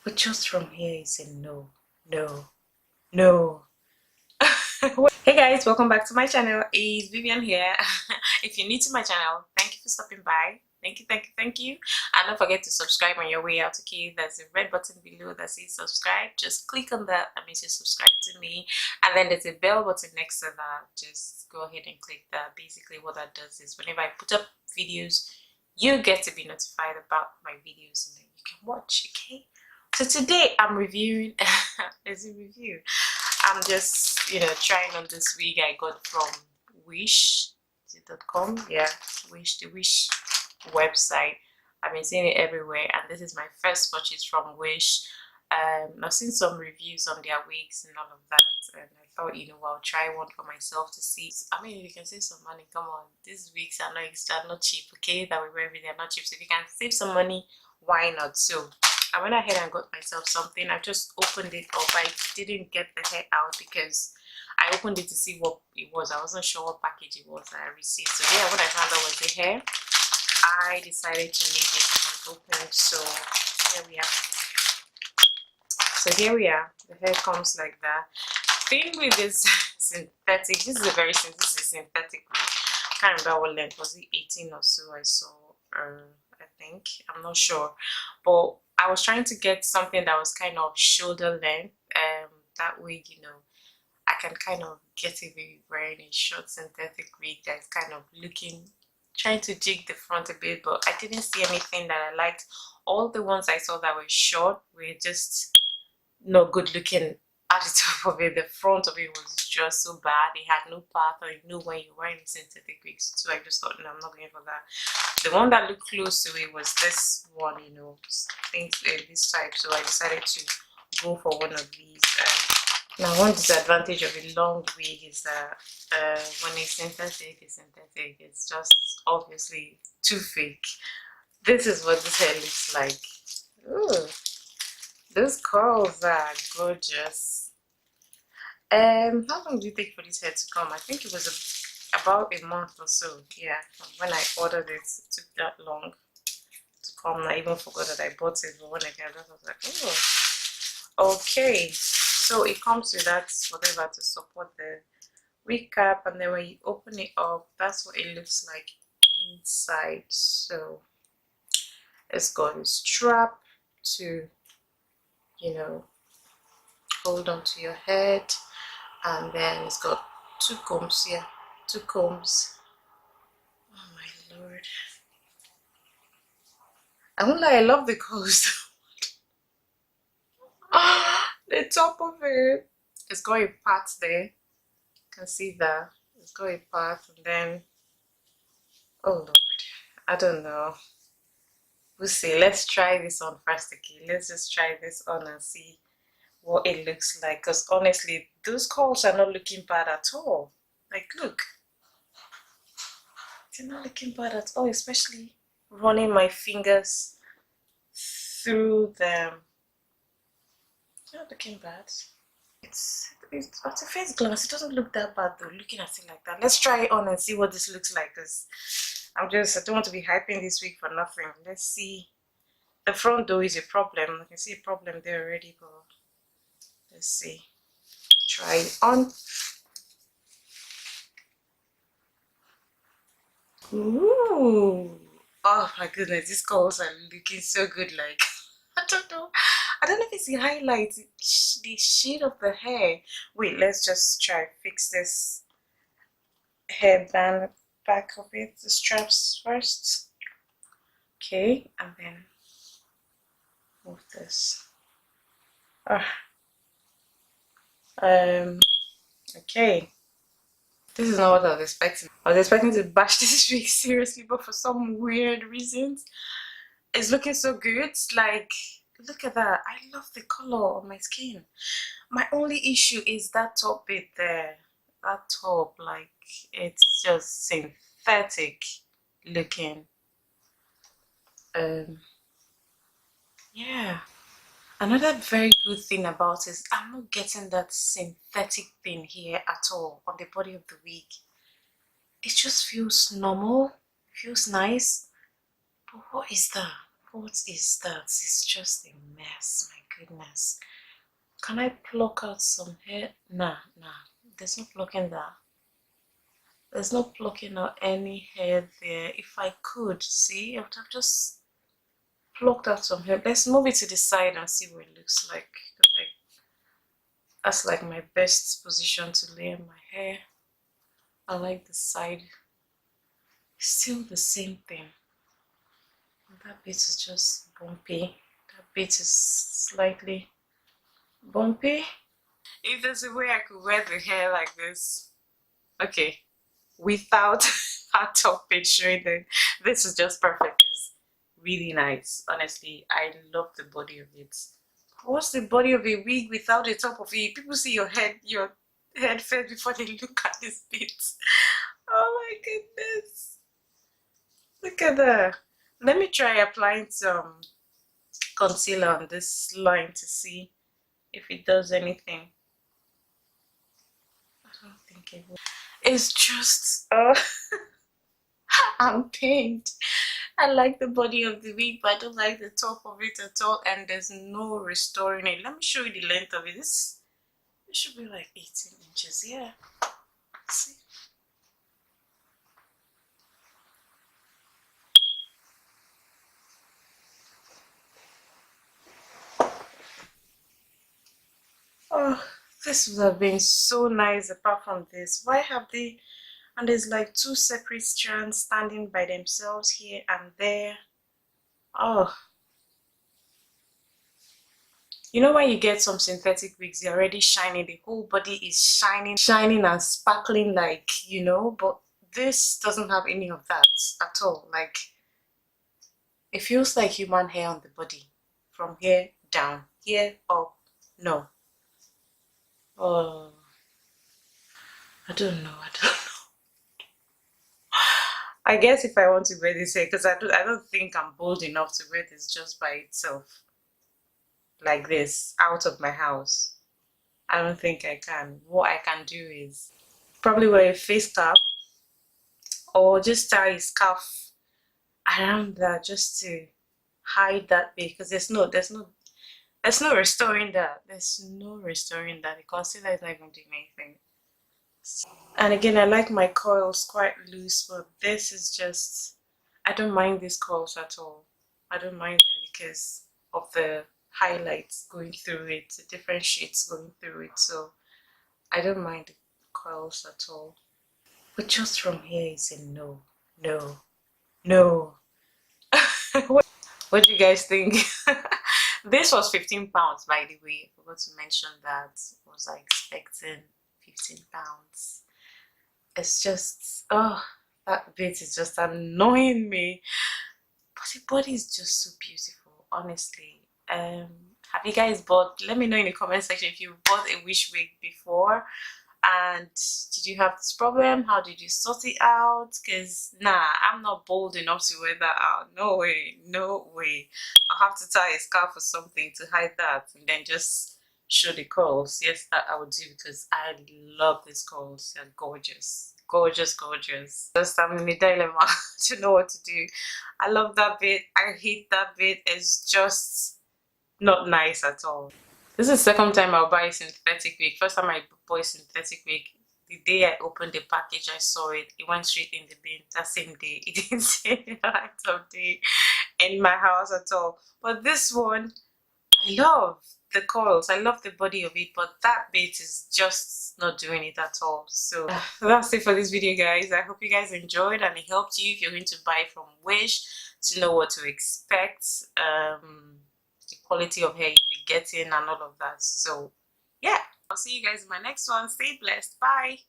But just from here, it's a no, no, no. Hey guys, welcome back to my channel. It's Vivian here. If you're new to my channel, thank you for stopping by. Thank you. And don't forget to subscribe on your way out. Okay, there's a red button below that says subscribe. Just click on that. That means you subscribe to me. And then there's a bell button next to that. Just go ahead and click that. Basically what that does is whenever I put up videos, you get to be notified about my videos and then you can watch. Okay, so today I'm reviewing it's a review. I'm just, trying on this wig I got from wish.com. Yeah, the Wish website. I've been seeing it everywhere, and this is my first purchase from Wish. I've seen some reviews on their wigs and all of that, and I thought, I'll try one for myself to see. I mean, you can save some money. Come on, these wigs are not cheap. Okay, that we wear every day are not cheap. So if you can save some money, why not? So I went ahead and got myself something. I just opened it up. I didn't get the hair out because I opened it to see what it was. I wasn't sure what package it was that I received. So yeah, what I found out was the hair. I decided to leave it unopened. So here we are. The hair comes like that. Thing with this synthetic, this is a synthetic wig. I can't remember what length was it, 18 or so I saw. I think, I'm not sure, but I was trying to get something that was kind of shoulder length. That way, I can kind of get away wearing a short synthetic wig that's kind of trying to jig the front a bit, but I didn't see anything that I liked. All the ones I saw that were short were just not good looking at the top of it. The front of it was just so bad. It had no path, or you know when you're wearing synthetic wigs. So I just thought, no, I'm not going for that. The one that looked close to it was this one, things this type. So I decided to go for one of these. Now, one disadvantage of a long wig is that when it's synthetic, it's just obviously too fake. This is what this hair looks like. Ooh, those curls are gorgeous. How long do you take for this hair to come? I think it was about a month or so. Yeah, when I ordered it, it took that long to come. I even forgot that I bought it, but when I got it, I was like, oh, okay. So it comes with that whatever to support the wig cap, and then when you open it up, that's what it looks like inside. So it's got a strap to, hold on to your head, and then it's got two combs here, two combs. Oh my lord, I won't lie, I love the colors. The top of it, it's got a part there. You can see that it's got a part, and then, oh lord, I don't know. We'll see. Let's try this on first. Okay, let's just try this on and see what it looks like, because honestly those curls are not looking bad at all. Like, look, they're not looking bad at all, especially running my fingers through them. They're not looking bad. It's at a first glance it doesn't look that bad though, looking at it like that. Let's try it on and see what this looks like, because I don't want to be hyping this wig for nothing. Let's see. The front though is a problem. I can see a problem there already, but let's see. Try it on. Ooh. Oh my goodness, these colors are looking so good. Like, I don't know if it's the highlight, the shade of the hair. Wait, let's just try fix this hairband back of it, the straps first. Okay, and then move this. Okay, this is not what I was expecting. I was expecting to bash this wig seriously, but for some weird reasons it's looking so good. Like, look at that. I love the color of my skin. My only issue is that top bit there. That top, like, it's just synthetic looking. Yeah, another very good thing about it is I'm not getting that synthetic thing here at all on the body of the wig. It just feels normal, feels nice. But what is that? What is that? It's just a mess, my goodness. Can I pluck out some hair? Nah. There's no plucking that. There's no plucking out any hair there. If I could, see, I would have just plucked out some hair. Let's move it to the side and see what it looks like. That's like my best position to lay my hair. I like the side. Still the same thing. That bit is just bumpy. That bit is slightly bumpy. If there's a way I could wear the hair like this, okay, without a top bit showing, then this is just perfect. It's really nice. Honestly, I love the body of it. What's the body of a wig without the top of it? People see your head first before they look at this bit. Oh my goodness. Look at that. Let me try applying some concealer on this line to see if it does anything. I don't think it will. It's just I'm pained. I like the body of the wig, but I don't like the top of it at all, and there's no restoring it. Let me show you the length of it. This should be like 18 inches. Yeah. See? Oh, this would have been so nice apart from this. Why have they... And there's like 2 separate strands standing by themselves here and there. Oh. You know when you get some synthetic wigs, they're already shining. The whole body is shining and sparkling, like, you know. But this doesn't have any of that at all. Like, it feels like human hair on the body. From here down, here up. No. Oh, I don't know. I guess if I want to wear this hair, because I don't think I'm bold enough to wear this just by itself, like this, out of my house. I don't think I can. What I can do is probably wear a face cap, or just tie a scarf around that just to hide that bit, because there's no restoring that. There's no restoring that. The concealer is not even doing anything. And again, I like my coils quite loose, but this is just, I don't mind these coils at all. I don't mind them because of the highlights going through it, the different shades going through it, so I don't mind the coils at all. But just from here is a no. What do you guys think? This was £15, by the way. I forgot to mention that. Was I expecting £15? It's just, oh, that bit is just annoying me. But the body is just so beautiful, honestly. Have you guys bought, let me know in the comment section if you bought a wish wig before, and did you have this problem? How did you sort it out? Because I'm not bold enough to wear that out. No way. I'll have to tie a scarf or something to hide that, and then just show the curls. Yes, that I would do, because I love these curls. They're gorgeous. Just I'm in a dilemma to know what to do. I love that bit. I hate that bit. It's just not nice at all. This is the second time I'll buy a synthetic wig. First time I bought a synthetic wig, the day I opened the package, I saw it. It went straight in the bin that same day. It didn't say the light of day in my house at all. But this one, I love the coils. I love the body of it, but that bit is just not doing it at all. So that's it for this video, guys. I hope you guys enjoyed and it helped you if you're going to buy from Wish to know what to expect, the quality of hair you'll be getting and all of that. So yeah, I'll see you guys in my next one. Stay blessed. Bye.